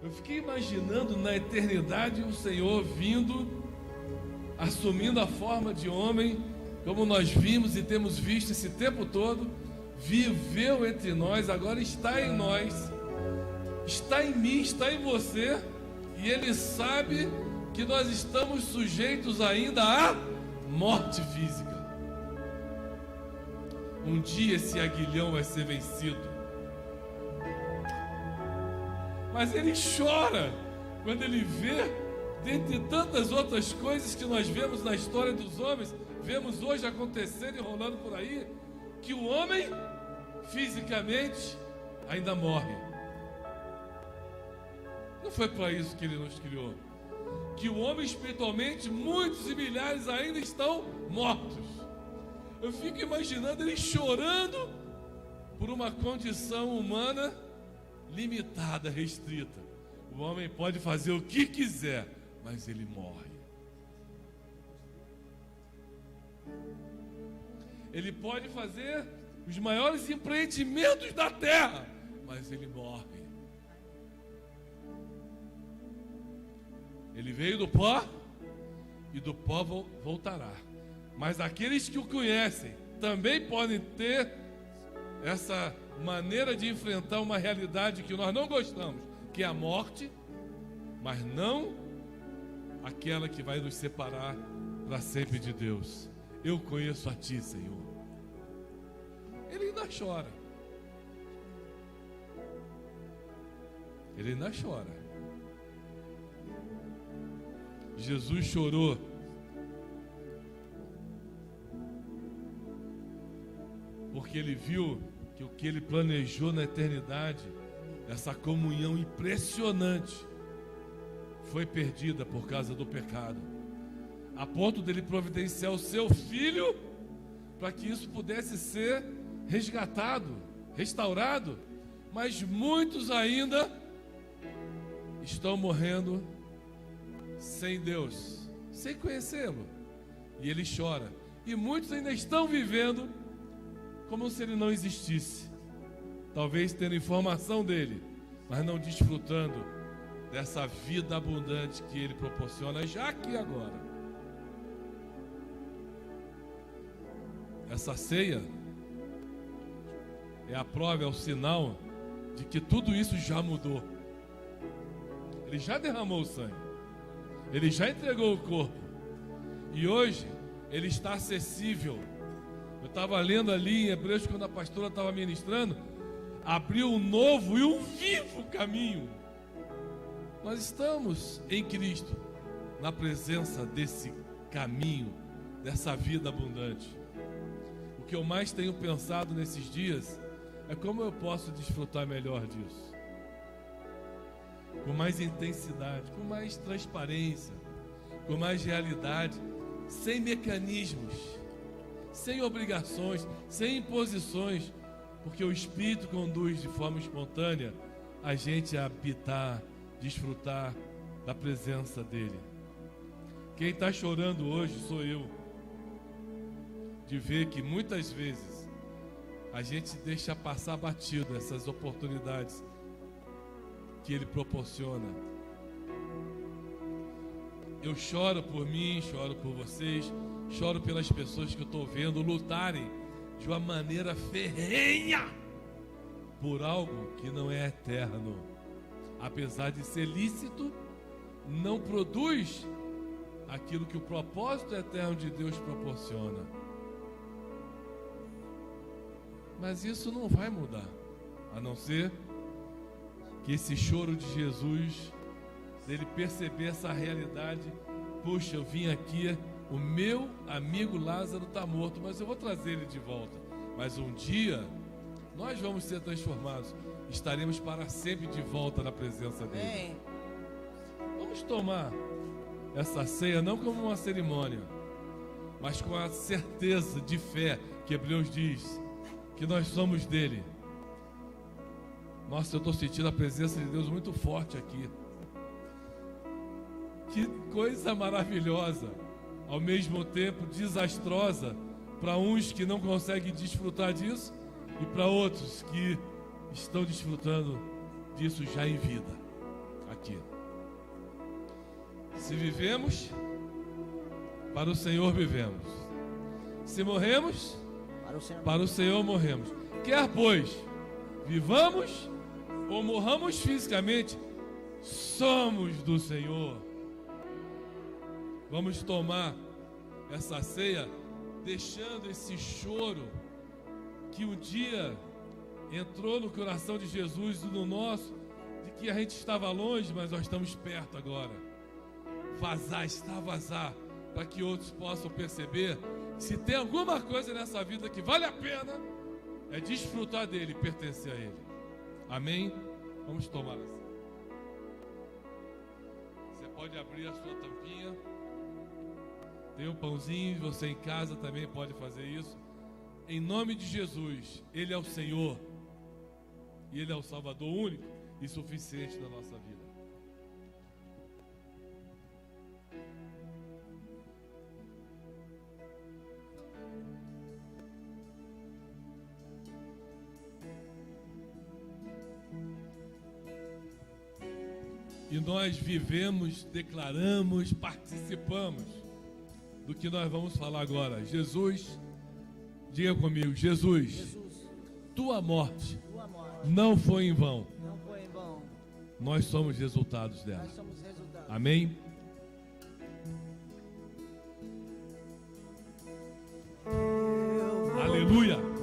Eu fiquei imaginando na eternidade o Senhor vindo, assumindo a forma de homem, como nós vimos e temos visto esse tempo todo, viveu entre nós, agora está em nós, está em mim, está em você, e Ele sabe que nós estamos sujeitos ainda à morte física. Um dia esse aguilhão vai ser vencido. Mas ele chora quando ele vê, dentre tantas outras coisas que nós vemos na história dos homens, vemos hoje acontecendo e rolando por aí, que o homem fisicamente ainda morre. Não foi para isso que ele nos criou. Que o homem espiritualmente, muitos e milhares ainda estão mortos. Eu fico imaginando ele chorando por uma condição humana limitada, restrita. O homem pode fazer o que quiser, mas ele morre. Ele pode fazer os maiores empreendimentos da terra, mas ele morre. Ele veio do pó e do pó voltará. Mas aqueles que o conhecem também podem ter essa maneira de enfrentar uma realidade que nós não gostamos, que é a morte, mas não aquela que vai nos separar para sempre de Deus. Eu conheço a Ti, Senhor. Ele ainda chora. Ele ainda chora. Jesus chorou porque ele viu que o que ele planejou na eternidade, essa comunhão impressionante, foi perdida por causa do pecado, a ponto dele providenciar o seu filho para que isso pudesse ser resgatado, restaurado. Mas muitos ainda estão morrendo sem Deus, sem conhecê-lo, e ele chora. E muitos ainda estão vivendo como se ele não existisse, talvez tendo informação dele, mas não desfrutando dessa vida abundante que ele proporciona já aqui e agora. Essa ceia é a prova, é o sinal de que tudo isso já mudou. Ele já derramou o sangue, ele já entregou o corpo, e hoje ele está acessível. Eu estava lendo ali em Hebreus, quando a pastora estava ministrando, abriu um novo e um vivo caminho. Nós estamos em Cristo, na presença desse caminho, dessa vida abundante. O que eu mais tenho pensado nesses dias é como eu posso desfrutar melhor disso. Com mais intensidade, com mais transparência, com mais realidade, sem mecanismos, sem obrigações, sem imposições, porque o Espírito conduz de forma espontânea a gente a habitar, desfrutar da presença dele. Quem está chorando hoje sou eu, de ver que muitas vezes a gente deixa passar batido essas oportunidades que ele proporciona. Eu choro por mim, choro por vocês, choro pelas pessoas que eu estou vendo lutarem de uma maneira ferrenha por algo que não é eterno. Apesar de ser lícito, não produz aquilo que o propósito eterno de Deus proporciona. Mas isso não vai mudar, a não ser que esse choro de Jesus, dele perceber essa realidade. Puxa, eu vim aqui, o meu amigo Lázaro está morto, mas eu vou trazer ele de volta. Mas um dia nós vamos ser transformados, estaremos para sempre de volta na presença dele. Vamos tomar essa ceia não como uma cerimônia, mas com a certeza de fé que Hebreus diz que nós somos dele. Nossa, eu estou sentindo a presença de Deus muito forte aqui. Que coisa maravilhosa, ao mesmo tempo desastrosa para uns que não conseguem desfrutar disso e para outros que estão desfrutando disso já em vida aqui. Se vivemos, para o Senhor vivemos. Se morremos, para o Senhor morremos. Quer, pois, vivamos ou morramos fisicamente, somos do Senhor. Vamos tomar essa ceia deixando esse choro que um dia entrou no coração de Jesus e no nosso, de que a gente estava longe, mas nós estamos perto agora. Vazar, para que outros possam perceber que se tem alguma coisa nessa vida que vale a pena, é desfrutar dele e pertencer a ele. Amém? Vamos tomar assim. Você pode abrir a sua tampinha. Tem um pãozinho, você em casa também pode fazer isso. Em nome de Jesus, Ele é o Senhor. E Ele é o Salvador único e suficiente da nossa vida. E nós vivemos, declaramos, participamos do que nós vamos falar agora. Jesus, diga comigo, Jesus, tua morte não foi em vão. Nós somos resultados dela. Amém? Aleluia!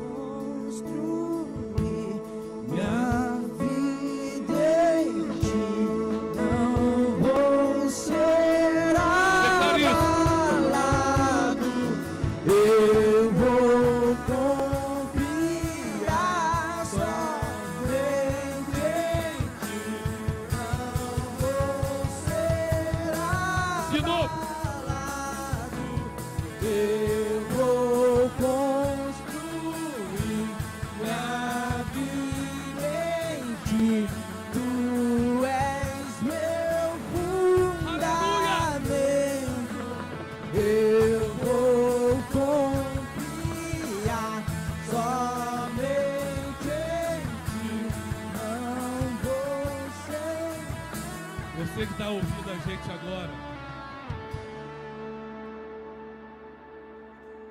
Você que está ouvindo a gente agora,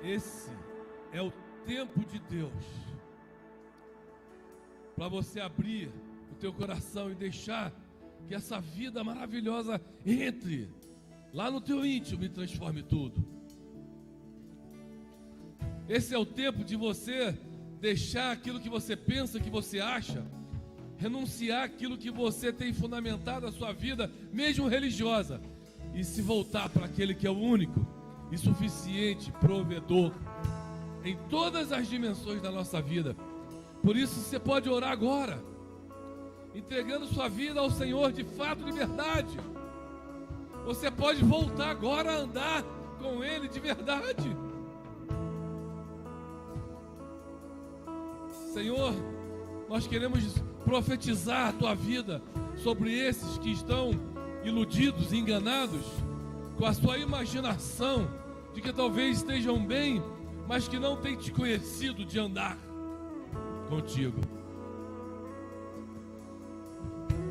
esse é o tempo de Deus para você abrir o teu coração e deixar que essa vida maravilhosa entre lá no teu íntimo e transforme tudo. Esse é o tempo de você deixar aquilo que você pensa, que você acha, renunciar aquilo que você tem fundamentado a sua vida, mesmo religiosa, e se voltar para aquele que é o único e suficiente provedor, em todas as dimensões da nossa vida. Por isso você pode orar agora, entregando sua vida ao Senhor de fato, de verdade. Você pode voltar agora a andar com Ele de verdade. Senhor, nós queremos profetizar a Tua vida sobre esses que estão iludidos, enganados, com a sua imaginação de que talvez estejam bem, mas que não têm te conhecido de andar contigo.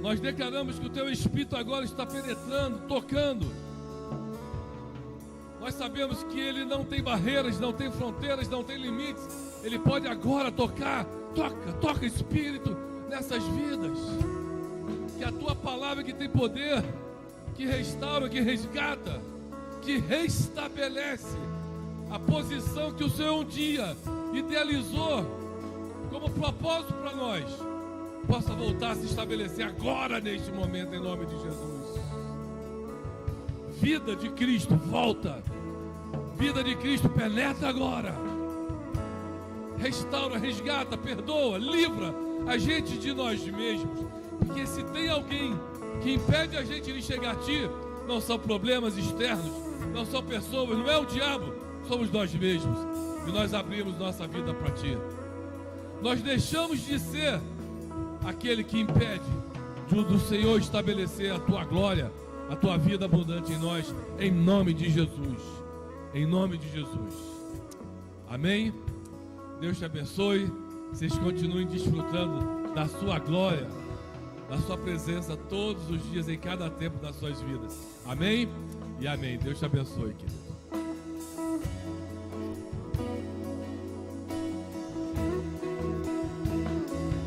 Nós declaramos que o Teu Espírito agora está penetrando, tocando. Nós sabemos que Ele não tem barreiras, não tem fronteiras, não tem limites. Ele pode agora tocar, toca Espírito nessas vidas. Que a Tua palavra que tem poder, que restaura, que resgata, que restabelece a posição que o Senhor um dia idealizou como propósito para nós, possa voltar a se estabelecer agora, neste momento, em nome de Jesus. Vida de Cristo, volta. Vida de Cristo, penetra agora. Restaura, resgata, perdoa, livra a gente de nós mesmos. Porque se tem alguém que impede a gente de chegar a Ti, não são problemas externos, não são pessoas, não é o diabo, somos nós mesmos. E nós abrimos nossa vida para Ti. Nós deixamos de ser aquele que impede do Senhor estabelecer a Tua glória, a Tua vida abundante em nós, em nome de Jesus. Em nome de Jesus. Amém? Deus te abençoe. Vocês continuem desfrutando da sua glória, da sua presença todos os dias, em cada tempo das suas vidas. Amém? E amém. Deus te abençoe, querido.